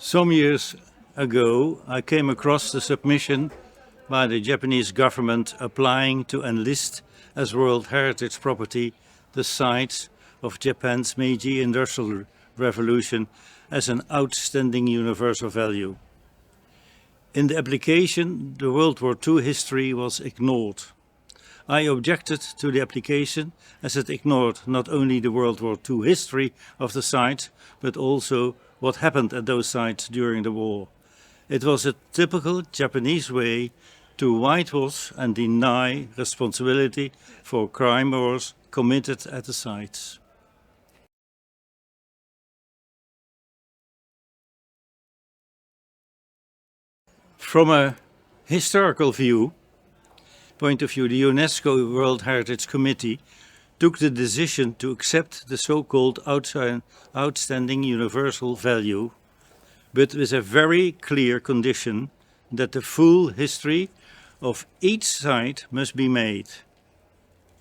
Some years ago, I came across the submission by the Japanese government applying to enlist as World Heritage Property the sites of Japan's Meiji Industrial Revolution as an outstanding universal value. In the application, the World War II history was ignored. I objected to the application as it ignored not only the World War II history of the site, but also what happened at those sites during the war. It was a typical Japanese way to whitewash and deny responsibility for crime wars committed at the sites. From a historical point of view, the UNESCO World Heritage Committee took the decision to accept the so-called outstanding universal value, but with a very clear condition that the full history of each site must be made,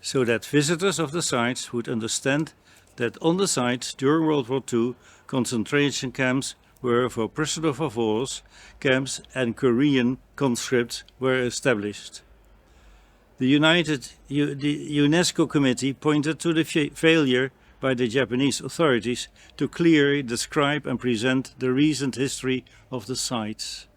so that visitors of the sites would understand that on the sites during World War II, concentration camps were for prisoners of war camps and Korean conscripts were established. The UNESCO committee pointed to the failure by the Japanese authorities to clearly describe and present the recent history of the sites.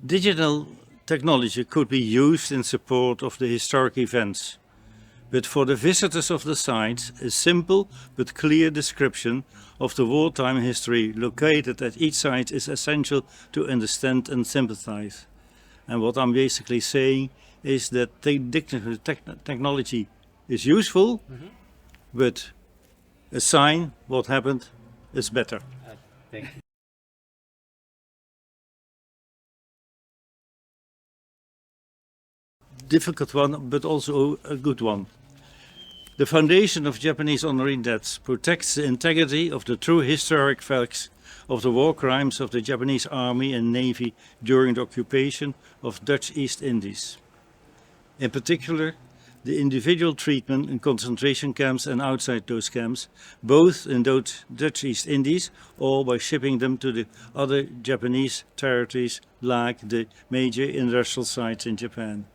Digital technology could be used in support of the historic events, but for the visitors of the sites, a simple but clear description of the wartime history located at each site is essential to understand and sympathize. And what I'm basically saying is that technology is useful, but a sign what happened is better. Thank you. Difficult one, but also a good one. The foundation of Japanese honoring debts protects the integrity of the true historic facts of the war crimes of the Japanese Army and Navy during the occupation of Dutch East Indies. In particular, the individual treatment in concentration camps and outside those camps, both in Dutch East Indies or by shipping them to the other Japanese territories like the major industrial sites in Japan.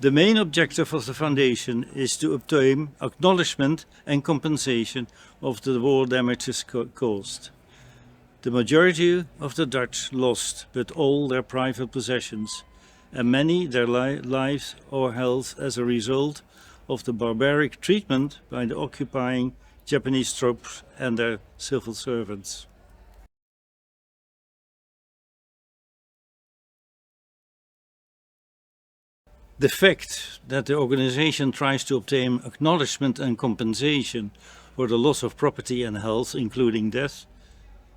The main objective of the foundation is to obtain acknowledgement and compensation of the war damages caused. The majority of the Dutch lost but all their private possessions, and many their lives or health as a result of the barbaric treatment by the occupying Japanese troops and their civil servants. The fact that the organization tries to obtain acknowledgement and compensation for the loss of property and health, including death,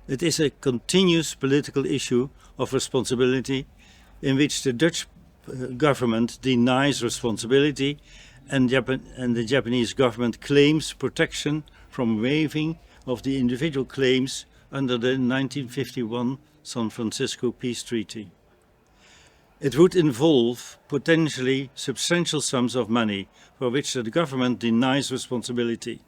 it is a continuous political issue of responsibility in which the Dutch government denies responsibility and the Japanese government claims protection from waiving of the individual claims under the 1951 San Francisco Peace Treaty. It would involve potentially substantial sums of money for which the government denies responsibility,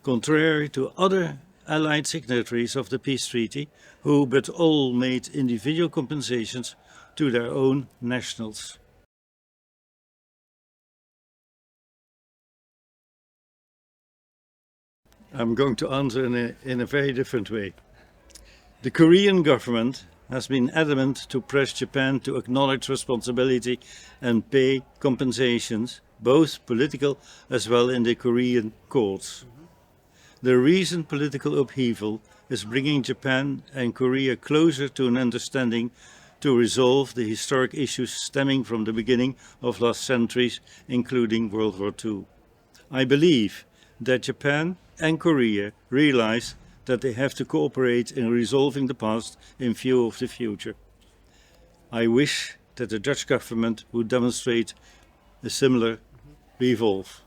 contrary to other Allied signatories of the peace treaty, who but all made individual compensations to their own nationals. I'm going to answer in a very different way. The Korean government has been adamant to press Japan to acknowledge responsibility and pay compensations, both political as well in the Korean courts. The recent political upheaval is bringing Japan and Korea closer to an understanding to resolve the historic issues stemming from the beginning of last centuries, including World War II. I believe that Japan and Korea realize that they have to cooperate in resolving the past in view of the future. I wish that the Dutch government would demonstrate a similar resolve.